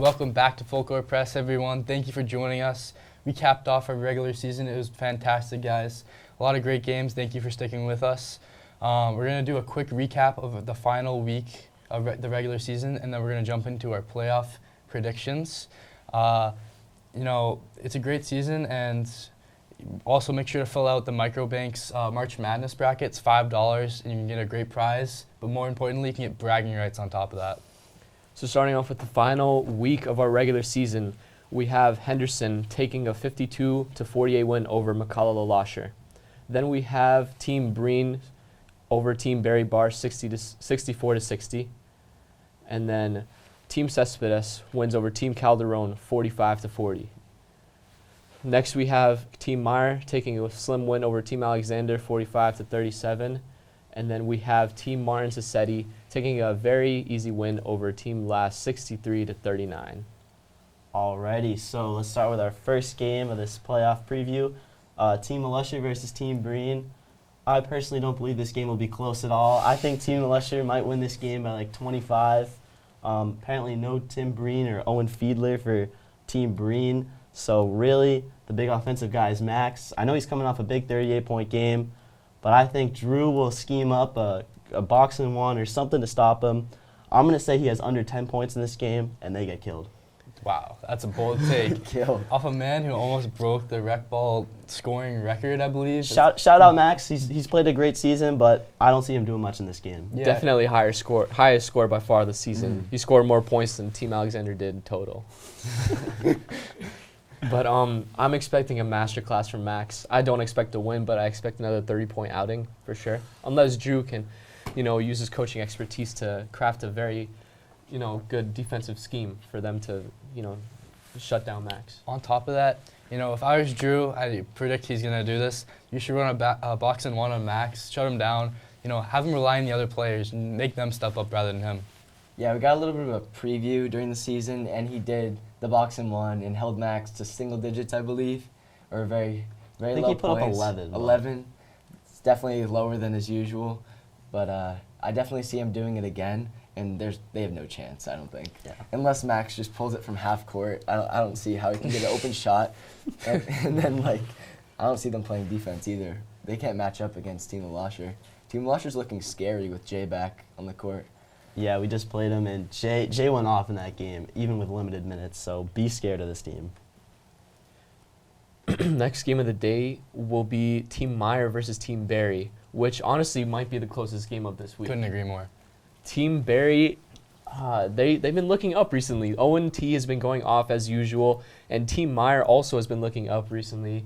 welcome back to Full Court Press, everyone. Thank you for joining us. We capped off our regular season. It was fantastic, guys. A lot of great games. Thank you for sticking with us. We're going to do a quick recap of the final week of the regular season, and then we're going to jump into our playoff predictions. It's a great season, and also make sure to fill out the Microbank's March Madness bracket. It's $5, and you can get a great prize. But more importantly, you can get bragging rights on top of that. So starting off with the final week of our regular season, we have Henderson taking a 52-48 win over McCalla-Lasher. Then we have Team Breen over Team Barry Bar 64-60. And then Team Cespedes wins over Team Calderon 45-40. Next we have Team Meyer taking a slim win over Team Alexander 45-37. And then we have Team Martin Sassetti taking a very easy win over Team Last 63-39. Alrighty, so let's start with our first game of this playoff preview. Team Lusher versus Team Breen. I personally don't believe this game will be close at all. I think Team Lusher might win this game by like 25. Apparently no Tim Breen or Owen Fiedler for Team Breen. So really, the big offensive guy is Max. I know he's coming off a big 38-point game, but I think Drew will scheme up a box and one or something to stop him. I'm going to say he has under 10 points in this game, and they get killed. Wow, that's a bold take. Killed. Off a man who almost broke the Recball scoring record, I believe. Shout out Max. He's played a great season, but I don't see him doing much in this game. Yeah. Definitely highest score by far this season. He scored more points than Team Alexander did in total. But I'm expecting a masterclass from Max. I don't expect to win, but I expect another 30-point outing for sure. Unless Drew can, use his coaching expertise to craft a very, good defensive scheme for them to, shut down Max. On top of that, if I was Drew, I predict he's going to do this. You should run a box and one on Max, shut him down, have him rely on the other players and make them step up rather than him. Yeah, we got a little bit of a preview during the season, and he did the box and one and held Max to single digits, I believe, or very, very low points. I think he put up 11. 11. It's definitely lower than his usual, but I definitely see him doing it again, and they have no chance, I don't think. Yeah. Unless Max just pulls it from half court, I don't see how he can get an open shot, and then I don't see them playing defense either. They can't match up against Team Lasher. Team Lasher's looking scary with Jay back on the court. Yeah, we just played him, and Jay went off in that game, even with limited minutes, so be scared of this team. Next game of the day will be Team Meyer versus Team Barry, which honestly might be the closest game of this week. Couldn't agree more. Team Barry, they've been looking up recently. Owen T has been going off as usual, and Team Meyer also has been looking up recently,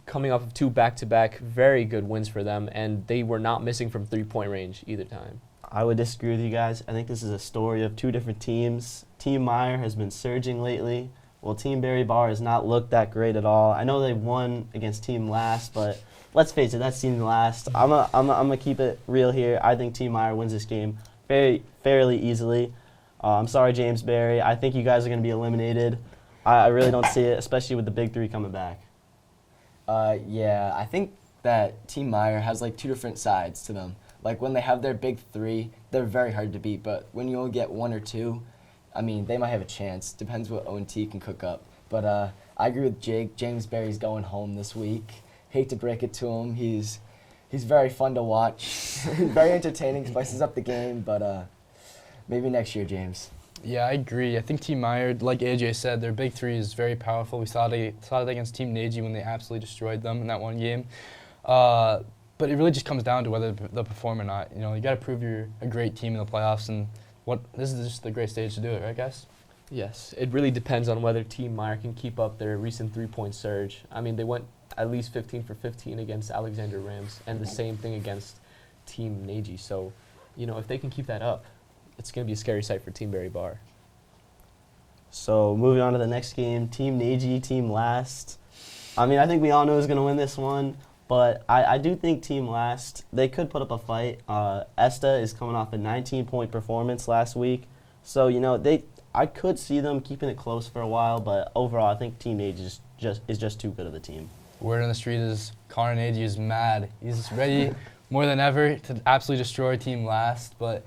coming off of 2 back-to-back very good wins for them, and they were not missing from 3-point range either time. I would disagree with you guys. I think this is a story of 2 different teams. Team Meyer has been surging lately. Well, Team Barry Bar has not looked that great at all. I know they won against Team Last, but let's face it, that's Team Last. I'm gonna keep it real here. I think Team Meyer wins this game fairly easily. I'm sorry, James Barry. I think you guys are going to be eliminated. I really don't see it, especially with the big 3 coming back. Yeah, I think that Team Meyer has 2 different sides to them. When they have their big 3, they're very hard to beat. But when you only get 1 or 2, they might have a chance. Depends what O&T can cook up. But I agree with Jake. James Barry's going home this week. Hate to break it to him. He's very fun to watch. Very entertaining. Spices up the game. But maybe next year, James. Yeah, I agree. I think Team Meyer, like AJ said, their big 3 is very powerful. We saw it against Team Nagy when they absolutely destroyed them in that one game. But it really just comes down to whether they'll perform or not. You got to prove you're a great team in the playoffs, and this is just the great stage to do it, right, guys? Yes, it really depends on whether Team Meyer can keep up their recent 3-point surge. They went at least 15 for 15 against Alexander Rams, and the same thing against Team Nagy. So, if they can keep that up, it's going to be a scary sight for Team Barry Bar. So moving on to the next game, Team Nagy, Team Last. I think we all know who's going to win this one. But I do think Team Last, they could put up a fight. Esta is coming off a 19-point performance last week. So, I could see them keeping it close for a while, but overall I think Team Nagy is just too good of a team. Word on the street is Connor Nagy is mad. He's ready more than ever to absolutely destroy Team Last. But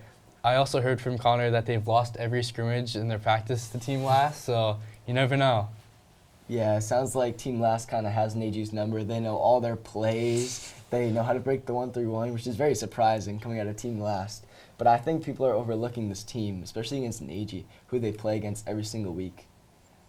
I also heard from Connor that they've lost every scrimmage in their practice to Team Last, so you never know. Yeah, it sounds like Team Last kind of has Nagee's number. They know all their plays. They know how to break the 1-3-1, which is very surprising coming out of Team Last. But I think people are overlooking this team, especially against Nagee, who they play against every single week.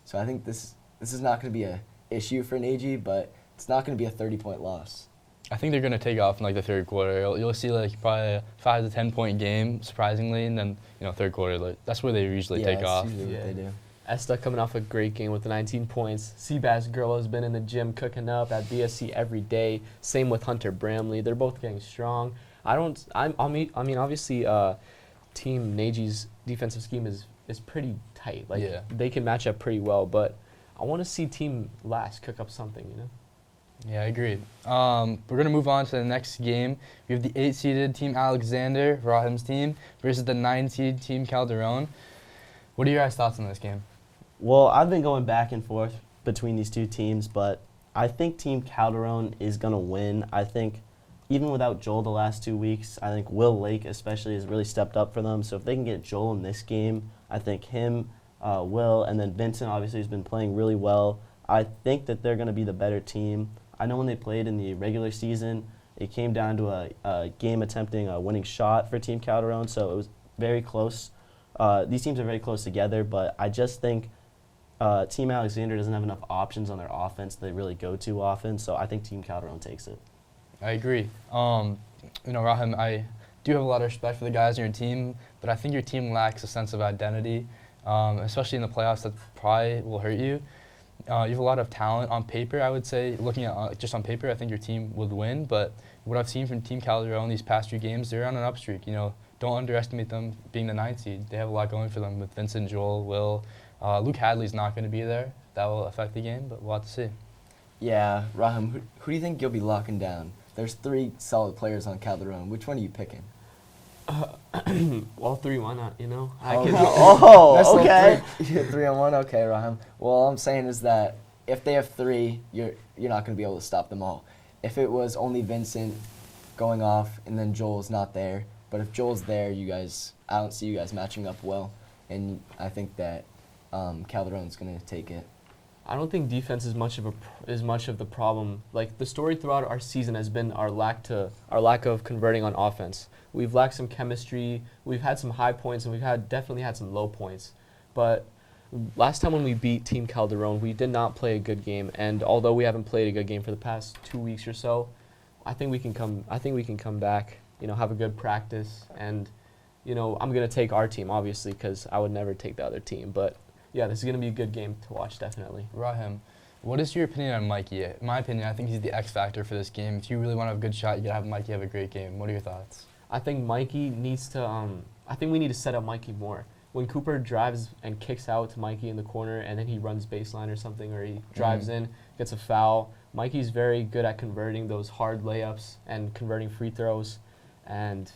So I think this is not going to be an issue for Nagee, but it's not going to be a 30-point loss. I think they're going to take off in like the third quarter. You'll see like probably a 5 to 10 point game, surprisingly, and then third quarter, like, that's where they usually take off. Usually what they do. Esta coming off a great game with the 19 points. Seabass Girl has been in the gym cooking up at BSC every day. Same with Hunter Bramley. They're both getting strong. I mean, obviously, Team Nagee's defensive scheme is pretty tight. Like, they can match up pretty well, but I want to see Team Last cook up something, Yeah, I agree. We're going to move on to the next game. We have the 8-seeded Team Alexander, Rahim's team, versus the 9-seed Team Calderon. What are your guys' thoughts on this game? Well, I've been going back and forth between these two teams, but I think Team Calderon is going to win. I think even without Joel the last 2 weeks, I think Will Lake especially has really stepped up for them. So if they can get Joel in this game, I think him, Will, and then Vincent obviously has been playing really well. I think that they're going to be the better team. I know when they played in the regular season, it came down to a game attempting a winning shot for Team Calderon, so it was very close. These teams are very close together, but I just think Team Alexander doesn't have enough options on their offense that they really go to often, so I think Team Calderon takes it. I agree. Rahim, I do have a lot of respect for the guys on your team, but I think your team lacks a sense of identity, especially in the playoffs. That probably will hurt you. You have a lot of talent on paper, I would say. Looking at just on paper, I think your team would win, but what I've seen from Team Calderon these past few games, they're on an upstreak. Don't underestimate them being the 9th seed. They have a lot going for them with Vincent, Joel, Will. Luke Hadley's not going to be there. That will affect the game, but we'll have to see. Yeah, Rahim, who do you think you'll be locking down? There's 3 solid players on Calderon. Which one are you picking? All 3, why not, Okay. 3-on-1, okay, Rahim. Well, all I'm saying is that if they have 3, you're not going to be able to stop them all. If it was only Vincent going off and then Joel's not there, but if Joel's there, I don't see you guys matching up well, and I think that Calderon's going to take it. I don't think defense is much of the problem. Like, the story throughout our season has been our lack of converting on offense. We've lacked some chemistry. We've had some high points, and we've definitely had some low points. But last time when we beat Team Calderon, we did not play a good game. And although we haven't played a good game for the past 2 weeks or so, I think we can come back. Have a good practice, and I'm gonna take our team obviously because I would never take the other team. But yeah, this is going to be a good game to watch, definitely. Rahim, what is your opinion on Mikey? In my opinion, I think he's the X factor for this game. If you really want to have a good shot, you got to have Mikey have a great game. What are your thoughts? I think Mikey needs to, I think we need to set up Mikey more. When Cooper drives and kicks out to Mikey in the corner and then he runs baseline or something, or he drives in, gets a foul, Mikey's very good at converting those hard layups and converting free throws. And,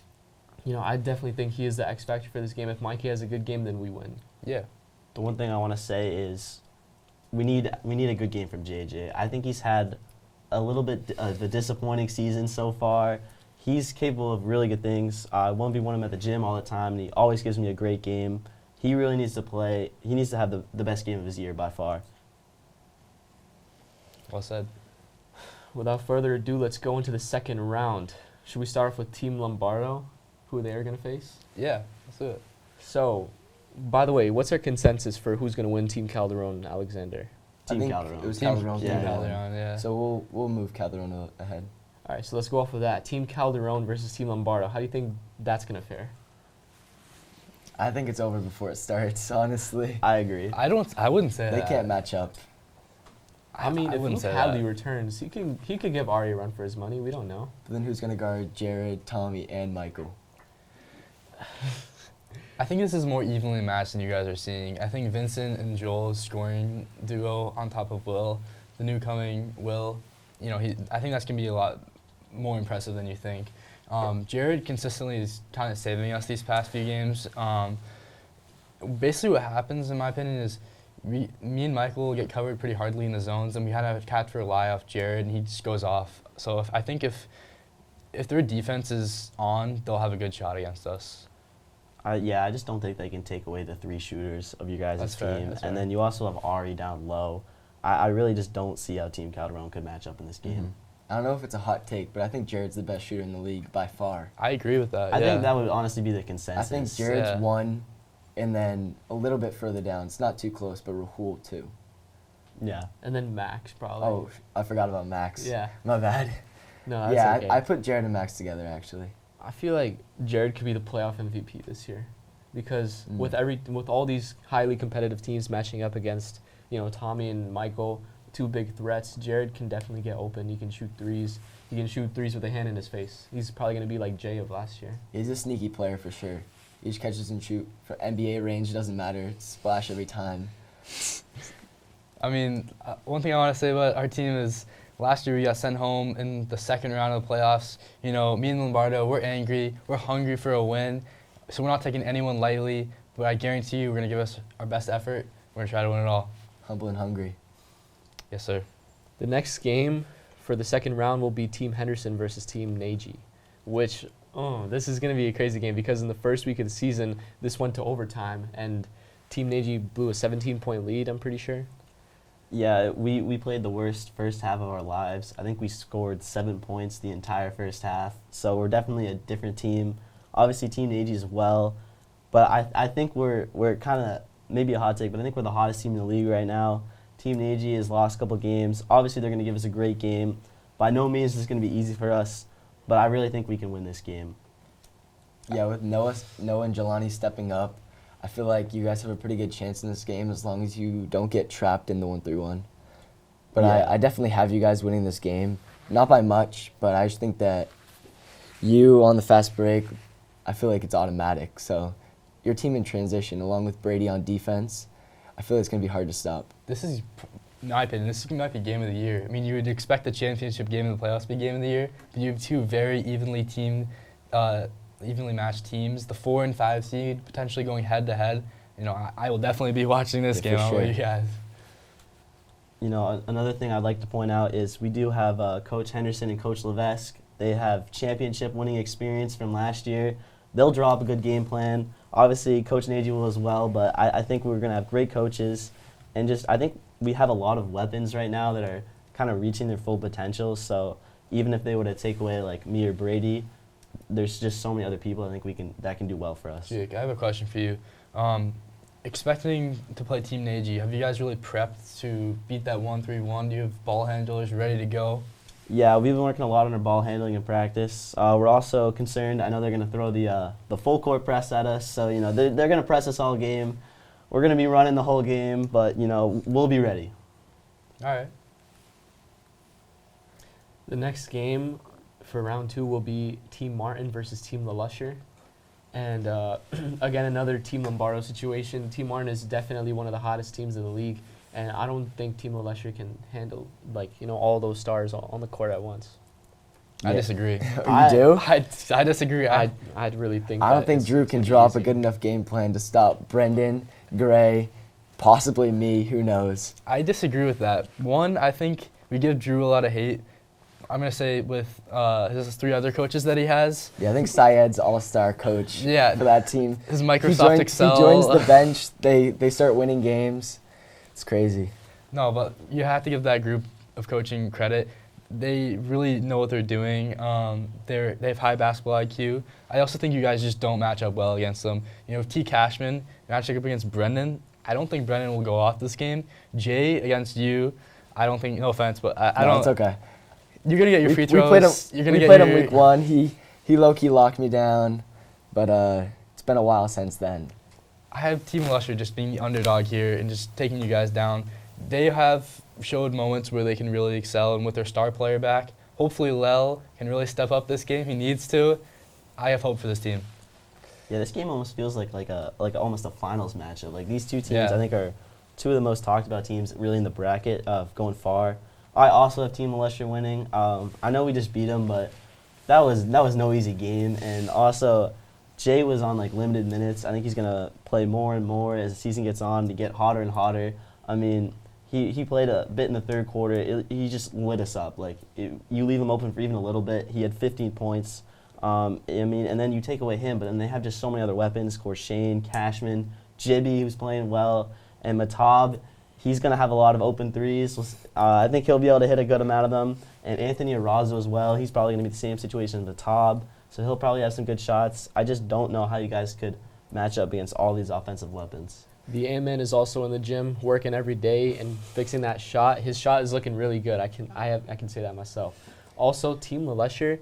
I definitely think he is the X factor for this game. If Mikey has a good game, then we win. Yeah. The one thing I want to say is we need a good game from JJ. I think he's had a little bit of a disappointing season so far. He's capable of really good things. I 1v1 him at the gym all the time, and he always gives me a great game. He really needs to play. He needs to have the best game of his year by far. Well said. Without further ado, let's go into the second round. Should we start off with Team Lombardo, who they are going to face? Yeah, let's do it. So, by the way, what's our consensus for who's going to win Team Calderon and Alexander? Team Calderon. It was Calderon. Team Calderon, yeah. So we'll move Calderon ahead. All right, so let's go off of that. Team Calderon versus Team Lombardo. How do you think that's going to fare? I think it's over before it starts, honestly. I agree. I wouldn't say They that. can't match up. I mean, if wouldn't Luke say Hadley that. returns, he could give Ari a run for his money. We don't know. But then who's going to guard Jared, Tommy, and Michael? I think this is more evenly matched than you guys are seeing. I think Vincent and Joel's scoring duo on top of Will, the new coming Will, I think that's going to be a lot more impressive than you think. Jared consistently is kind of saving us these past few games. Basically what happens, in my opinion, is me and Michael will get covered pretty hardly in the zones, and we had to catch for a lie off Jared, and he just goes off. So I think if their defense is on, they'll have a good shot against us. Yeah, I just don't think they can take away the 3 shooters of your guys' That's team. fair, that's fair. And then you also have Ari down low. I really just don't see how Team Calderon could match up in this game. I don't know if it's a hot take, but I think Jared's the best shooter in the league by far. I agree with that. I yeah. think that would honestly be the I consensus. think Jared's Yeah. 1, and then a little bit further down. It's not too close, but Rahul 2. Yeah. And then Max probably. Oh, I forgot about Max. Yeah. My bad. No, that's Yeah, okay. I put Jared and Max together, actually. I feel like Jared could be the playoff MVP this year, because Mm. with all these highly competitive teams matching up against, Tommy and Michael, 2 big threats, Jared can definitely get open. He can shoot threes. He can shoot threes with a hand in his face. He's probably gonna be like Jay of last year. He's a sneaky player for sure. He just catches and shoot. For NBA range, it doesn't matter. It's splash every time. I mean, one thing I want to say about our team is last year we got sent home in the second round of the playoffs. Me and Lombardo, we're angry. We're hungry for a win. So we're not taking anyone lightly. But I guarantee you we're going to give us our best effort. We're going to try to win it all. Humble and hungry. Yes, sir. The next game for the second round will be Team Henderson versus Team Nagy, which, this is going to be a crazy game because in the first week of the season, this went to overtime, and Team Nagy blew a 17-point lead, I'm pretty sure. Yeah, we played the worst first half of our lives. I think we scored 7 points the entire first half. So we're definitely a different team. Obviously, Team Nagy as well. But I think we're kind of, maybe a hot take, but I think we're the hottest team in the league right now. Team Nagy has lost a couple games. Obviously, they're going to give us a great game. By no means is this going to be easy for us, but I really think we can win this game. Yeah, with Noah and Jelani stepping up, I feel like you guys have a pretty good chance in this game as long as you don't get trapped in the 1-3-1. But Yeah. I definitely have you guys winning this game. Not by much, but I just think that you on the fast break, I feel like it's automatic. So your team in transition, along with Brady on defense, I feel like it's going to be hard to stop. This is, in my opinion, this might be game of the year. I mean, you would expect the championship game in the playoffs to be game of the year, but you have 2 very evenly matched teams. The 4 and 5 seed potentially going head to head. I will definitely be watching this Yeah, game. for How about sure. you guys? Another thing I'd like to point out is we do have Coach Henderson and Coach Levesque. They have championship winning experience from last year. They'll draw up a good game plan. Obviously, Coach Nagy will as well, but I think we're going to have great coaches. And I think we have a lot of weapons right now that are kind of reaching their full potential. So even if they were to take away like me or Brady, there's just so many other people I think that can do well for us. Jake, I have a question for you. Expecting to play Team Nagy, have you guys really prepped to beat that 1-3-1? Do you have ball handlers ready to go? Yeah, we've been working a lot on our ball handling in practice. We're also concerned. I know they're going to throw the full court press at us, so they're going to press us all game. We're going to be running the whole game, but we'll be ready. All right. The next game for round 2 will be Team Martin versus Team LaLusher. And again, another Team Lombardo situation. Team Martin is definitely one of the hottest teams in the league. And I don't think Team LaLusher can handle, all those stars on the court at once. I disagree. You do? I disagree. I'd really think I don't think it's Drew can gonna be draw up a easy. good enough game plan to stop Brendan, Gray, possibly me, who knows. I disagree with that. One, I think we give Drew a lot of hate. I'm going to say with his 3 other coaches that he has. Yeah, I think Syed's all-star coach Yeah. for that team. His He Microsoft Excel. He joins the bench. They start winning games. It's crazy. No, but you have to give that group of coaching credit. They really know what they're doing. They have high basketball IQ. I also think you guys just don't match up well against them. T. Cashman matching up against Brendan. I don't think Brendan will go off this game. Jay against you. I don't think. No offense, but I don't. It's okay. You're gonna get your free throws. We You're gonna played get him week 1. He low-key locked me down, but it's been a while since then. I have Team Lusher just being the underdog here and just taking you guys down. They have showed moments where they can really excel, and with their star player back, hopefully Lel can really step up this game. He needs to. I have hope for this team. Yeah, this game almost feels like almost a finals matchup. Like these 2 teams, Yeah. I think, are 2 of the most talked about teams really in the bracket of going far. I also have Team LaLusher winning. I know we just beat them, but that was no easy game. And also, Jay was on limited minutes. I think he's gonna play more and more as the season gets on to get hotter and hotter. I mean, he played a bit in the third quarter. He just lit us up. You leave him open for even a little bit. He had 15 points. And then you take away him, but then they have just so many other weapons. Of course, Shane, Cashman, Jibby, who's playing well, and Matab. He's going to have a lot of open threes. I think he'll be able to hit a good amount of them. And Anthony Arazo as well. He's probably going to be the same situation as Matab, so he'll probably have some good shots. I just don't know how you guys could match up against all these offensive weapons. The A-man is also in the gym working every day and fixing that shot. His shot is looking really good. I can say that myself. Also, Team LeLesher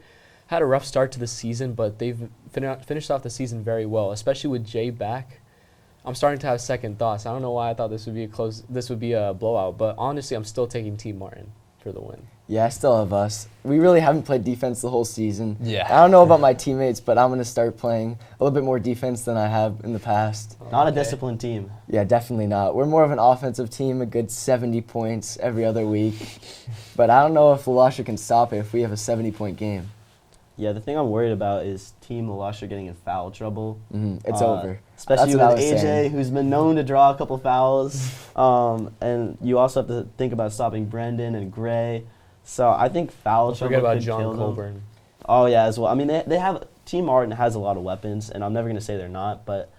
had a rough start to the season, but they've finished off the season very well, especially with Jay back. I'm starting to have second thoughts. I don't know why I thought this would be a blowout, but honestly, I'm still taking Team Martin for the win. Yeah, I still have us. We really haven't played defense the whole season. Yeah. I don't know about my teammates, but I'm going to start playing a little bit more defense than I have in the past. Not a disciplined team. Yeah, definitely not. We're more of an offensive team, a good 70 points every other week. But I don't know if LeLesher can stop it if we have a 70-point game. Yeah, the thing I'm worried about is Team LeLesher getting in foul trouble. It's over. Especially That's what I with was AJ, saying. who's been known to draw a couple fouls. And you also have to think about stopping Brendan and Gray. So I think foul trouble Forget about could John kill them. Colburn. Oh, yeah, as well. I mean, they have Team Martin has a lot of weapons, and I'm never going to say they're not, but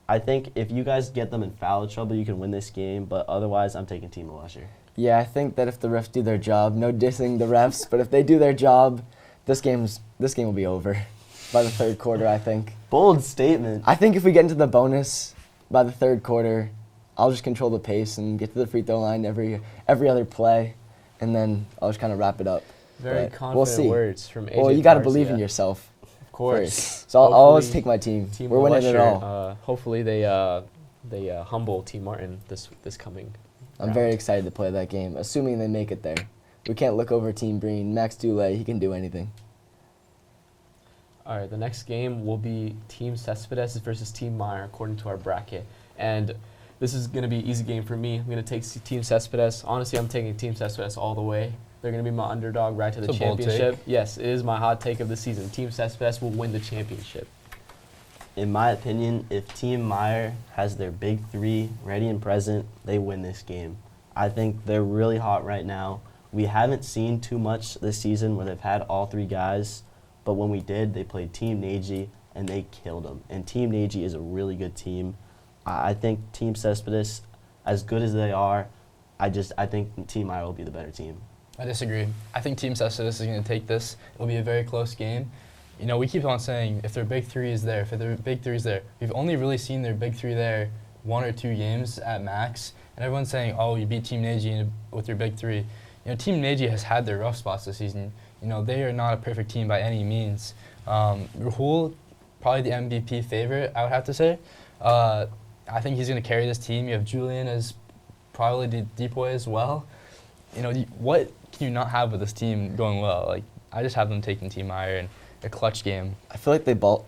I think if you guys get them in foul trouble, you can win this game, but otherwise, I'm taking Team LeLesher. Yeah, I think that if the refs do their job, no dissing the refs, but if they do their job, this game will be over by the third quarter, I think. Bold statement. I think if we get into the bonus by the third quarter, I'll just control the pace and get to the free throw line every other play, and then I'll just kind of wrap it up. Very But confident we'll see. words from AJ. Well, you got to Tarzia. believe in yourself. Of course. First. So I'll always Hopefully, take my team. Team We're winning it LeLesher, all. Hopefully they humble Team Martin this coming. I'm round. very excited to play that game, assuming they make it there. We can't look over Team Breen. Max Dulé, he can do anything. All right, the next game will be Team Cespedes versus Team Meyer, according to our bracket. And this is going to be an easy game for me. I'm going to take Team Cespedes. Honestly, I'm taking Team Cespedes all the way. They're going to be my underdog right to the It's a bold championship. take. Yes, it is my hot take of the season. Team Cespedes will win the championship. In my opinion, if Team Meyer has their big three ready and present, they win this game. I think they're really hot right now. We haven't seen too much this season where they've had all three guys, but when we did, they played Team Nagy, and they killed them. And Team Nagy is a really good team. I think Team Cespedes, as good as they are, I think Team Meyer will be the better team. I disagree. I think Team Cespedes is going to take this. It'll be a very close game. You know, we keep on saying if their big three is there, we've only really seen their big three there 1 or 2 games at max. And everyone's saying, oh, you beat Team Nagy with your big three. You know, Team Nagy has had their rough spots this season. You know, they are not a perfect team by any means. Rahul, probably the MVP favorite, I would have to say. I think he's going to carry this team. You have Julian as probably the depoy as well. You know, what can you not have with this team going well? Like, I just have them taking Team Meyer in a clutch game. I feel like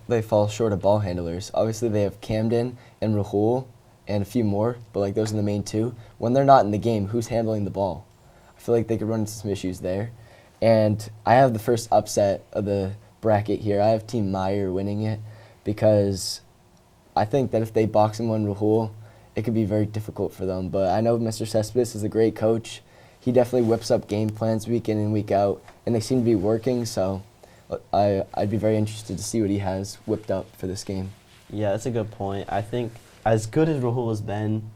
they fall short of ball handlers. Obviously, they have Camden and Rahul and a few more, but like those are the main two. When they're not in the game, who's handling the ball? I feel like they could run into some issues there. And I have the first upset of the bracket here. I have Team Meyer winning it because I think that if they box and win Rahul, it could be very difficult for them. But I know Mr. Cespedes is a great coach. He definitely whips up game plans week in and week out, and they seem to be working, so I'd be very interested to see what he has whipped up for this game. Yeah, that's a good point. I think as good as Rahul has been,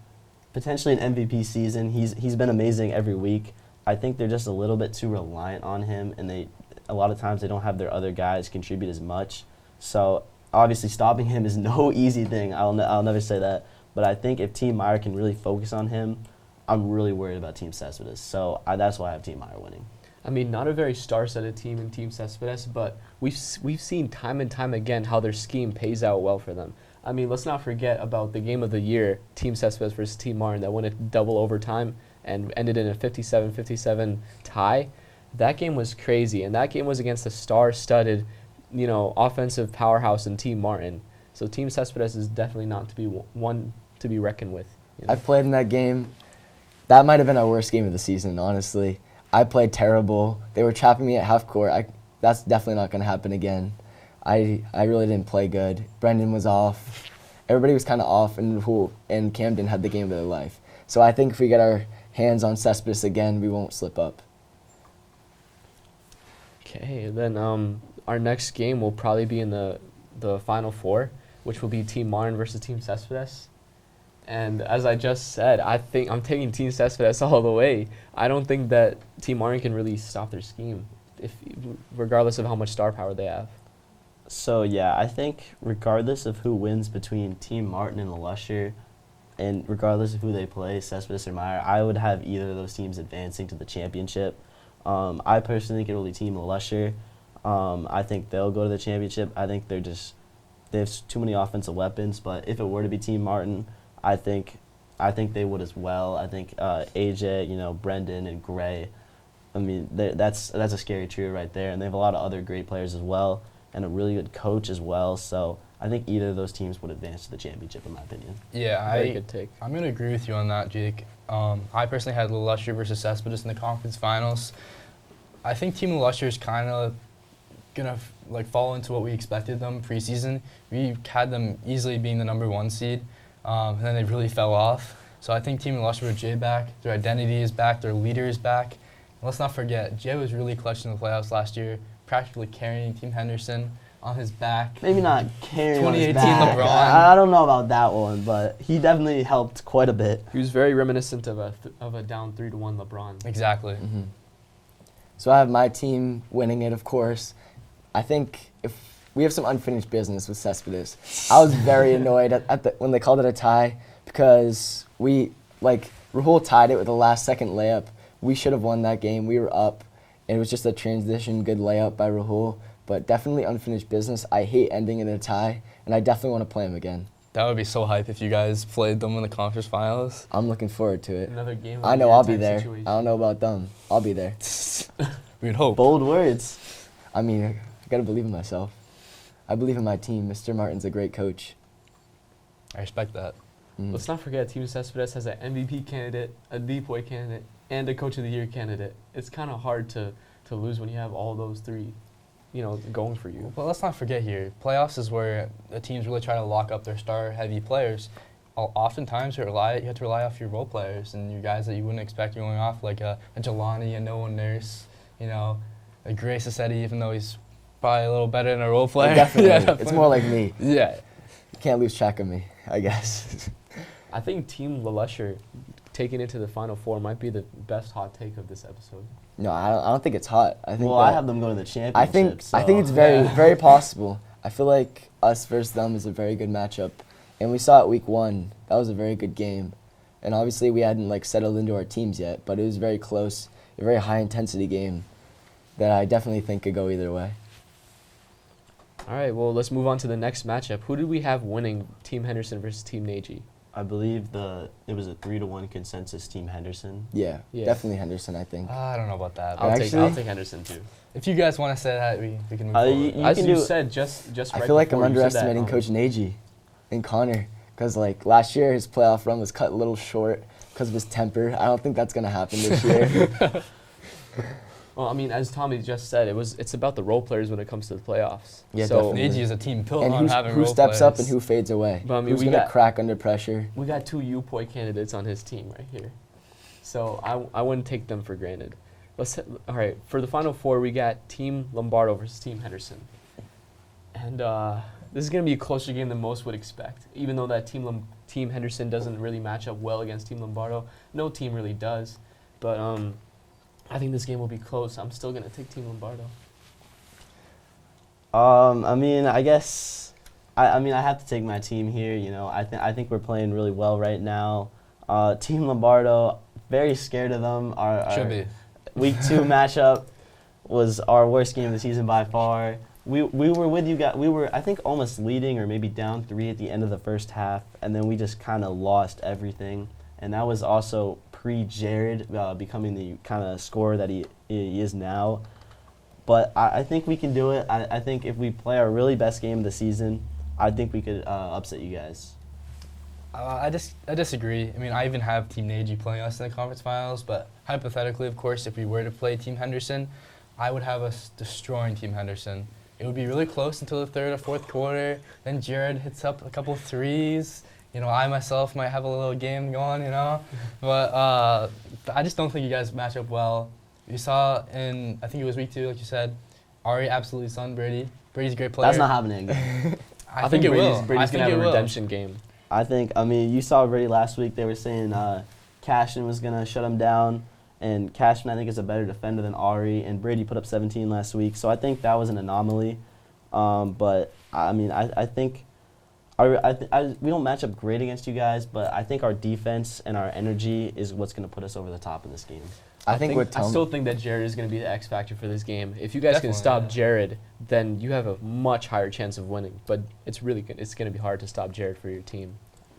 potentially an MVP season, he's been amazing every week. I think they're just a little bit too reliant on him, and a lot of times they don't have their other guys contribute as much. So obviously stopping him is no easy thing. I'll never say that. But I think if Team Meyer can really focus on him, I'm really worried about Team Cespedes. So that's why I have Team Meyer winning. I mean, not a very star-studded team in Team Cespedes, but we've seen time and time again how their scheme pays out well for them. I mean, let's not forget about the game of the year, Team Cespedes versus Team Martin, that went at double overtime and ended in a 57-57 tie. That game was crazy, and that game was against a star-studded, offensive powerhouse in Team Martin. So Team Cespedes is definitely not to be one to be reckoned with. I played in that game. That might have been our worst game of the season, honestly. I played terrible. They were trapping me at half court. That's definitely not going to happen again. I really didn't play good. Brendan was off. Everybody was kind of off, and Camden had the game of their life. So I think if we get our hands on Cespedes again, we won't slip up. Okay, then our next game will probably be in the Final Four, which will be Team Martin versus Team Cespedes. And as I just said, I think I'm taking Team Cespedes all the way. I don't think that Team Martin can really stop their scheme, regardless of how much star power they have. So yeah, I think regardless of who wins between Team Martin and LeLusher, and regardless of who they play, Cespedes or Meyer, I would have either of those teams advancing to the championship. I personally think it will be Team LeLusher. I think they'll go to the championship. I think they have too many offensive weapons. But if it were to be Team Martin, I think they would as well. I think AJ, Brendan and Gray. I mean, that's a scary trio right there, and they have a lot of other great players as well, and a really good coach as well. So I think either of those teams would advance to the championship, in my opinion. Yeah, Very good take. I'm going to agree with you on that, Jake. I personally had LeLusher versus Cespedes in the conference finals. I think Team LeLusher is kind of going to fall into what we expected them preseason. We had them easily being the number 1 seed, and then they really fell off. So I think Team LeLusher with Jay back, their identity is back, their leader is back. And let's not forget, Jay was really clutch in the playoffs last year, practically carrying Team Henderson on his back. Maybe not carrying on his 2018 back. LeBron. I don't know about that one, but he definitely helped quite a bit. He was very reminiscent of a down 3-1 LeBron. Exactly. Mm-hmm. So I have my team winning it, of course. I think if we have some unfinished business with Cespedes. I was very annoyed when they called it a tie because Rahul tied it with a last-second layup. We should have won that game. We were up, and it was just a transition good layup by Rahul. But definitely unfinished business. I hate ending in a tie, and I definitely want to play him again. That would be so hype if you guys played them in the conference finals. I'm looking forward to it. Another game. I know I'll be there. I don't know about them. I'll be there. We'd hope. Bold words. I mean, I got to believe in myself. I believe in my team. Mr. Martin's a great coach. I respect that. Mm. Let's not forget, Team Cespedes has an MVP candidate, a Depoy candidate, and a Coach of the Year candidate. It's kind of hard to lose when you have all those three, going for you. But let's not forget here, playoffs is where the teams really try to lock up their star-heavy players. Oftentimes, you have to rely off your role players and your guys that you wouldn't expect going off, like a Jelani, a Noah Nurse, a Grace Assetti, even though he's probably a little better than a role player. Definitely. It's more like me. Yeah. You can't lose track of me, I guess. I think Team LeLusher taking it to the Final Four might be the best hot take of this episode. No, I don't think it's hot. I think I have them going to the championship. I think it's very possible. I feel like us versus them is a very good matchup. And we saw it week 1. That was a very good game. And obviously we hadn't settled into our teams yet, but it was very close, a very high intensity game that I definitely think could go either way. All right, well, let's move on to the next matchup. Who did we have winning, Team Henderson versus Team Nagy? I believe it was a 3-1 consensus, Team Henderson. Yeah, Yeah. definitely Henderson, I think. I don't know about that. I'll Actually- take Henderson too. If you guys want to say that, we can move forward. As can you do- said, just I right feel like I'm before you said that, underestimating Coach Nagy and Connor because last year his playoff run was cut a little short because of his temper. I don't think that's going to happen this year. Well, I mean, as Tommy just said, it's about the role players when it comes to the playoffs. Yeah, so definitely. Nagy is a team built And on having who role steps players. up and who fades away. But, I mean, Who's we going to got- crack under pressure. we got 2 UPOI candidates on his team right here. So I wouldn't take them for granted. All right, for the Final Four, we got Team Lombardo versus Team Henderson. And this is going to be a closer game than most would expect. Even though that Team Henderson doesn't really match up well against Team Lombardo. No team really does. But I think this game will be close. I'm still going to take Team Lombardo. I mean, I guess I have to take my team here. I think we're playing really well right now. Team Lombardo, very scared of them. Should be. Week 2 matchup was our worst game of the season by far. We were with you guys. We were, I think, almost leading or maybe down 3 at the end of the first half, and then we just kind of lost everything. And that was also pre-Jared becoming the kind of scorer that he is now. But I think we can do it. I think if we play our really best game of the season, I think we could upset you guys. I disagree. I mean, I even have Team Nagy playing us in the conference finals, but hypothetically, of course, if we were to play Team Henderson, I would have us destroying Team Henderson. It would be really close until the 3rd or 4th quarter. Then Jared hits up a couple threes. I myself might have a little game going, But I just don't think you guys match up well. You saw I think it was week 2, like you said, Ari absolutely stunned Brady. Brady's a great player. That's not happening again. I think it will. Brady's going to have a redemption game. I mean, you saw Brady last week. They were saying Cashman was going to shut him down. And Cashman, I think, is a better defender than Ari. And Brady put up 17 last week. So I think that was an anomaly. But, I mean, I think we don't match up great against you guys. But I think our defense and our energy is what's going to put us over the top in this game. I still think that Jared is going to be the X factor for this game. If you guys can stop Jared, then you have a much higher chance of winning. But it's really good. It's going to be hard to stop Jared for your team.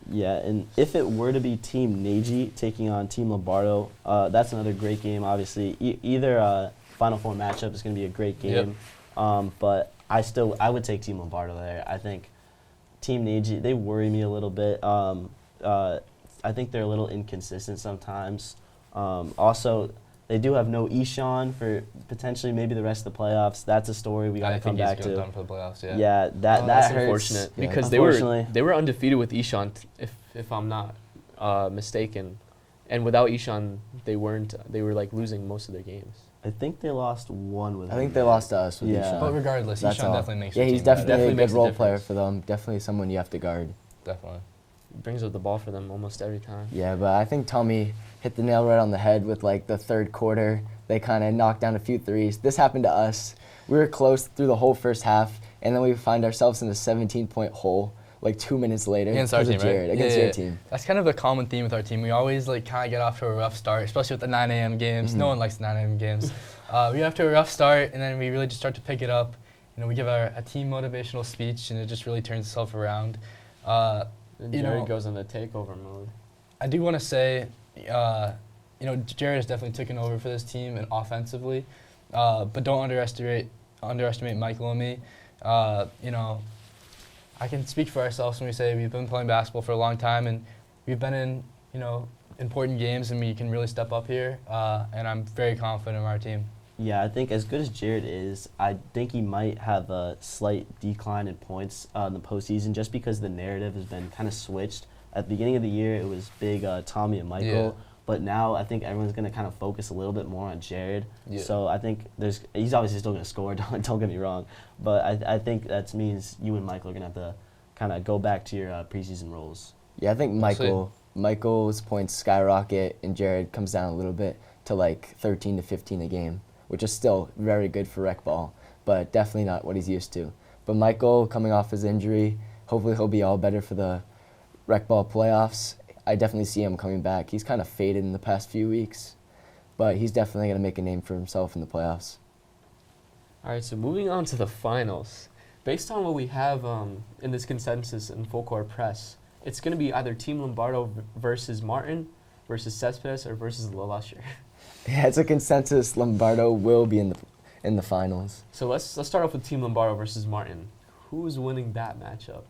Yeah, and if it were to be Team Nagy taking on Team Lombardo, that's another great game. Obviously, either Final Four matchup is going to be a great game. But I would take Team Lombardo there. I think Team Nagy, they worry me a little bit. I think they're a little inconsistent sometimes. Also, they do have no Shawn for potentially maybe the rest of the playoffs. That's a story we got to come back to. Done for the playoffs, yeah. Yeah, that that's hurts. Unfortunate because they were undefeated with Shawn, if I'm not mistaken, and without Shawn, they were like losing most of their games. I think they lost one with him. I think they lost to us with Shawn. But regardless, Shawn definitely makes Yeah, your he's team definitely a better. good role player for them. Definitely someone you have to guard. Definitely. Brings up the ball for them almost every time. Yeah, but I think Tommy hit the nail right on the head with like the third quarter. They kind of knocked down a few threes. This happened to us. We were close through the whole first half, and then we find ourselves in a 17-point hole like 2 minutes later. Against our team, Jared, right? Against your team. That's kind of a common theme with our team. We always like kind of get off to a rough start, especially with the 9 a.m. games. Mm-hmm. No one likes the 9 a.m. games. We get off to a rough start, and then we really just start to pick it up. You know, we give a team motivational speech, and it just really turns itself around. And Jared goes in the takeover mode. I do want to say, Jared has definitely taken over for this team and offensively, but don't underestimate Michael and me. I can speak for ourselves when we say we've been playing basketball for a long time, and we've been in important games, and we can really step up here. And I'm very confident in our team. Yeah, I think as good as Jared is, I think he might have a slight decline in points in the postseason just because the narrative has been kind of switched. At the beginning of the year, it was big Tommy and Michael, Yeah. but now I think everyone's going to kind of focus a little bit more on Jared. Yeah. So I think he's obviously still going to score, don't get me wrong, but I think that means you and Michael are going to have to kind of go back to your preseason roles. Yeah, I think Michael's points skyrocket, and Jared comes down a little bit to like 13 to 15 a game, which is still very good for Recball, but definitely not what he's used to. But Michael, coming off his injury, hopefully he'll be all better for the Recball playoffs. I definitely see him coming back. He's kind of faded in the past few weeks, but he's definitely going to make a name for himself in the playoffs. All right, so moving on to the finals. Based on what we have in this consensus in full court press, it's going to be either Team Lombardo versus Martin, versus Cespedes, or versus LaLusher. Yeah, it's a consensus. Lombardo will be in the finals. So let's start off with Team Lombardo versus Martin. Who's winning that matchup?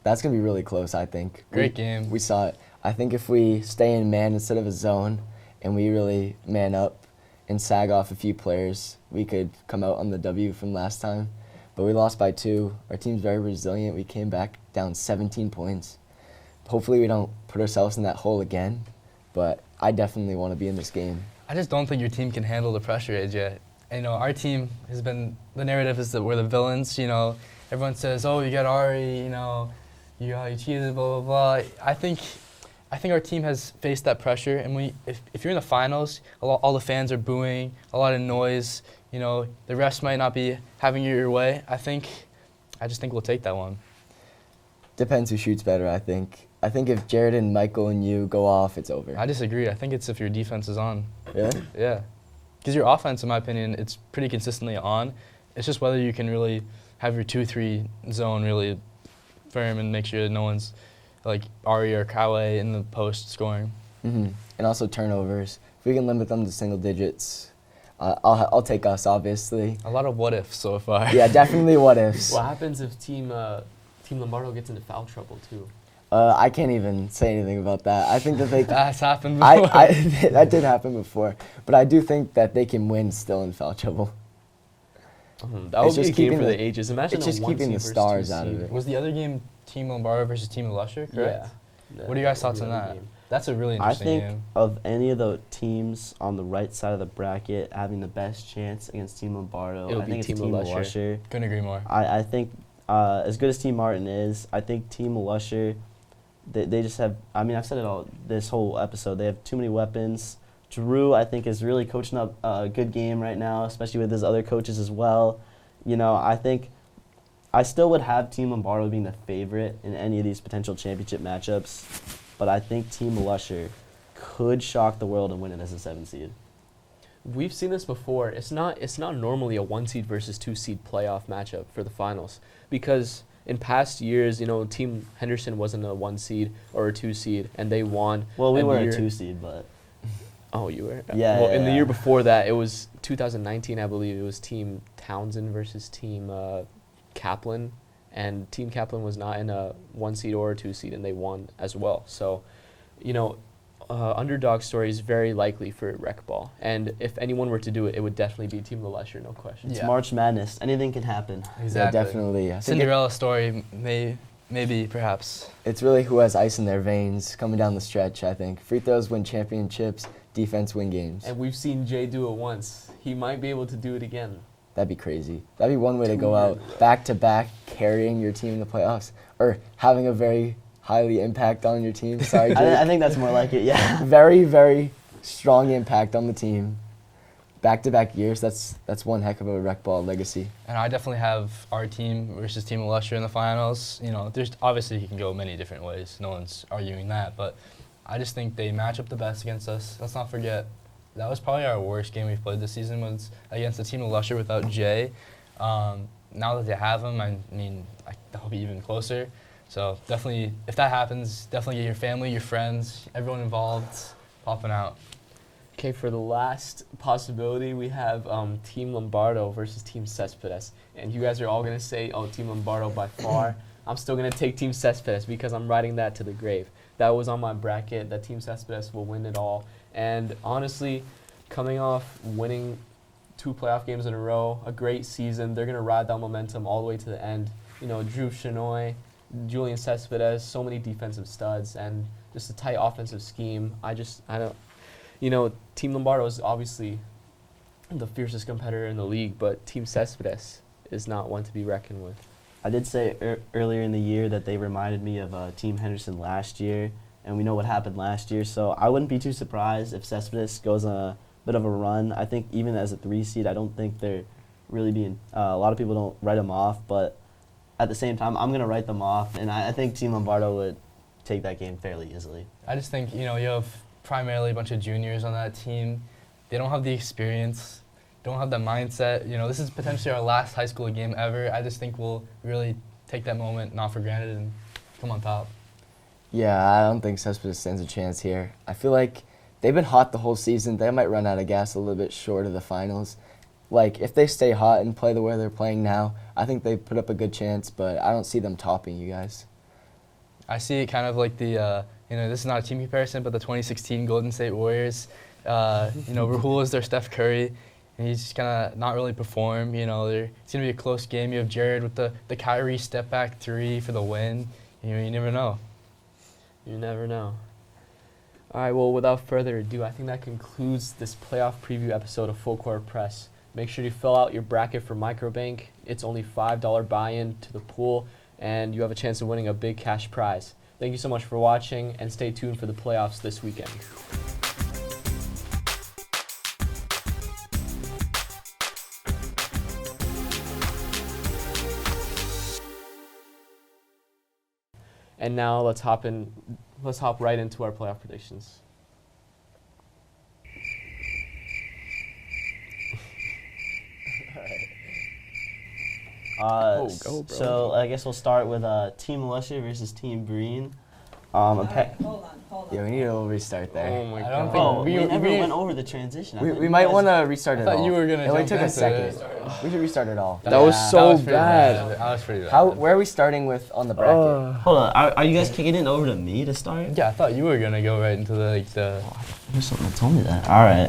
That's going to be really close, I think. Great game. We saw it. I think if we stay in man instead of a zone and we really man up and sag off a few players, we could come out on the W from last time. But we lost by 2. Our team's very resilient. We came back down 17 points. Hopefully we don't put ourselves in that hole again, but I definitely want to be in this game. I just don't think your team can handle the pressure, AJ. Our team has been, the narrative is that we're the villains. Everyone says, oh, you got Ari, you cheated, blah, blah, blah. I think our team has faced that pressure, and if you're in the finals, all the fans are booing, a lot of noise, the refs might not be having it your way. I just think we'll take that one. Depends who shoots better, I think. I think if Jared and Michael and you go off, it's over. I disagree. I think it's if your defense is on. Really? Yeah. Because your offense, in my opinion, it's pretty consistently on. It's just whether you can really have your 2-3 zone really firm and make sure no one's like Ari or Kawe in the post scoring. Mm-hmm. And also turnovers. If we can limit them to single digits, I'll take us, obviously. A lot of what ifs so far. Yeah, definitely what ifs. What happens if Team Lombardo gets into foul trouble too? I can't even say anything about that. I think that they... That's happened before. That did happen before. But I do think that they can win still in foul trouble. That would be a game for the ages. Imagine it's just keeping the stars out of it. Was the other game Team Lombardo versus Team Lusher, correct? Yeah. What are you guys' thoughts on that? That's a really I interesting think game. of any of the teams on the right side of the bracket having the best chance against Team Lombardo, It'll I be think it's Team Team Lusher. Lusher. Couldn't agree more. I think as good as Team Martin is, I think Team Lusher, they just have, I mean, I've said it all this whole episode, they have too many weapons. Drew, I think, is really coaching up a good game right now, especially with his other coaches as well. You know, I think I still would have Team Lombardo being the favorite in any of these potential championship matchups, but I think Team Lusher could shock the world and win it as a 7 seed. We've seen this before. It's not normally a 1 seed versus 2 seed playoff matchup for the finals, because in past years, you know, Team Henderson wasn't a 1 seed or a 2 seed, and they won. Well, we And were the a year- 2 seed, but Oh, you were? Yeah, Well, in the yeah. year before that, it was 2019, I believe. It was Team Townsend versus Team Kaplan, and Team Kaplan was not in a 1 seed or a 2 seed, and they won as well. So, you know, underdog story is very likely for Recball, and if anyone were to do it, it would definitely be Team Lusher, no question. it's Yeah. March Madness. Anything can happen. Exactly. Yeah, definitely. I think Cinderella story, maybe, perhaps. it's really who has ice in their veins coming down the stretch, I think. Free throws win championships, defense win games. And we've seen Jay do it once. He might be able to do it again. That'd be crazy. That'd be one way to 2 go out years ago. back to back, carrying your team in the playoffs, or having a very highly impact on your team. Sorry, Jake. I think that's more like it, yeah. Very, very strong impact on the team. Back to back years. That's one heck of a rec ball legacy. And I definitely have our team versus Team Lusher in the finals. You know, there's obviously he can go many different ways. No one's arguing that, but I just think they match up the best against us. Let's not forget, that was probably our worst game we've played this season, was against the Team Lusher without Jay. Now that they have him, I mean, that'll be even closer. So definitely, if that happens, definitely get your family, your friends, everyone involved popping out. Okay, for the last possibility, we have Team Lombardo versus Team Cespedes. And you guys are all going to say, oh, Team Lombardo by far. I'm still going to take Team Cespedes because I'm riding that to the grave. That was on my bracket, that Team Cespedes will win it all. And honestly, coming off winning 2 playoff games in a row, a great season, they're going to ride that momentum all the way to the end. You know, Drew Chenoy, Julian Cespedes, so many defensive studs, and just a tight offensive scheme. I don't. You know, Team Lombardo is obviously the fiercest competitor in the league, but Team Cespedes is not one to be reckoned with. I did say earlier in the year that they reminded me of Team Henderson last year, and we know what happened last year, so I wouldn't be too surprised if Cespedes goes on a bit of a run. I think even as a 3 seed, I don't think they're really being, a lot of people don't write them off, but at the same time, I'm going to write them off, and I think Team Lombardo would take that game fairly easily. I just think, you know, you have primarily a bunch of juniors on that team. They don't have the experience, don't have the mindset. You know, this is potentially our last high school game ever. I just think we'll really take that moment not for granted and come on top. Yeah, I don't think Cespedes stands a chance here. I feel like they've been hot the whole season. They might run out of gas a little bit short of the finals. Like, if they stay hot and play the way they're playing now, I think they put up a good chance, but I don't see them topping you guys. I see it kind of like the, you know, this is not a team comparison, but the 2016 Golden State Warriors. You know, Rahul is their Steph Curry, and he's just kind of not really perform. You know, it's going to be a close game. You have Jared with the Kyrie step-back 3 for the win. You know, you never know. You never know. All right, well, without further ado, I think that concludes this playoff preview episode of Full Court Press. Make sure you fill out your bracket for Microbank. It's only $5 buy-in to the pool, and you have a chance of winning a big cash prize. Thank you so much for watching, and stay tuned for the playoffs this weekend. And now let's hop right into our playoff predictions. Go, bro. So I guess we'll start with Team Lusher versus Team Breen. Hold on. Yeah, we need a little restart there. Oh my I don't god. think Oh, we we- never we- went over the transition. I thought We you might guys- want to restart I it thought all. you were gonna It only jump took a into it. second. We should restart it all. That was so pretty bad. That was pretty bad. Where are we starting with on the bracket? Hold on. Are you guys kicking it over to me to start? Yeah, I thought you were gonna go right into the There's something that told me that. All right.